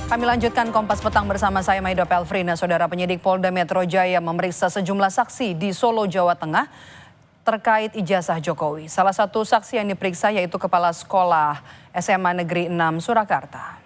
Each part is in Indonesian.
Kami lanjutkan Kompas Petang bersama saya Maida Pelfrina. Saudara, penyidik Polda Metro Jaya memeriksa sejumlah saksi di Solo, Jawa Tengah terkait ijazah Jokowi. Salah satu saksi yang diperiksa yaitu Kepala Sekolah SMA Negeri 6 Surakarta.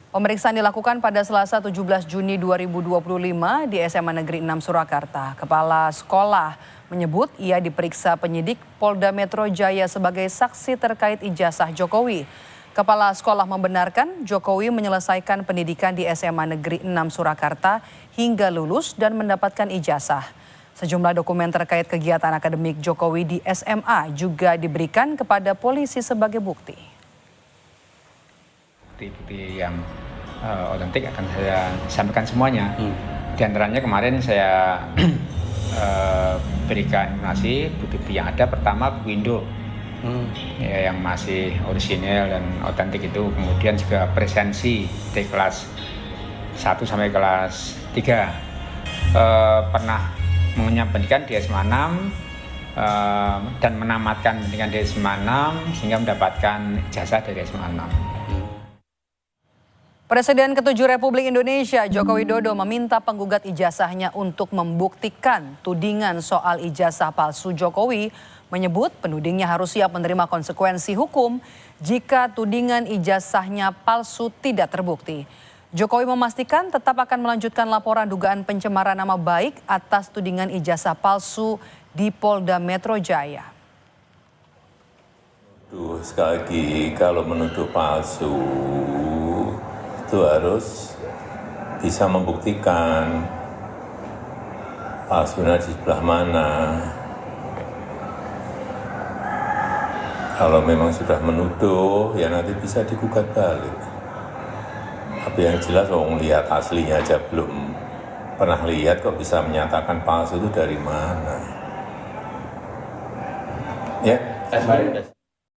Pemeriksaan dilakukan pada Selasa 17 Juni 2025 di SMA Negeri 6 Surakarta. Kepala sekolah menyebut ia diperiksa penyidik Polda Metro Jaya sebagai saksi terkait ijazah Jokowi. Kepala sekolah membenarkan Jokowi menyelesaikan pendidikan di SMA Negeri 6 Surakarta hingga lulus dan mendapatkan ijazah. Sejumlah dokumen terkait kegiatan akademik Jokowi di SMA juga diberikan kepada polisi sebagai bukti. Bukti-bukti yang otentik akan saya sampaikan semuanya. Di antaranya kemarin saya berikan informasi bukti yang ada. Pertama buku Indo ya, yang masih orisinil dan otentik itu. Kemudian juga presensi dari kelas 1 sampai kelas 3. Pernah mengenyam pendidikan di SMA 6 dan menamatkan pendidikan di SMA 6 sehingga mendapatkan ijazah dari SMA 6. Presiden ke-7 Republik Indonesia Joko Widodo meminta penggugat ijazahnya untuk membuktikan tudingan soal ijazah palsu Jokowi, menyebut penudingnya harus siap menerima konsekuensi hukum jika tudingan ijazahnya palsu tidak terbukti. Jokowi memastikan tetap akan melanjutkan laporan dugaan pencemaran nama baik atas tudingan ijazah palsu di Polda Metro Jaya. Sekali lagi, kalau menuduh palsu itu harus bisa membuktikan sebenarnya di sebelah mana. Kalau memang sudah menuduh, ya nanti bisa digugat balik. Tapi yang jelas, lihat aslinya aja belum pernah lihat, kok bisa menyatakan palsu itu dari mana? Ya.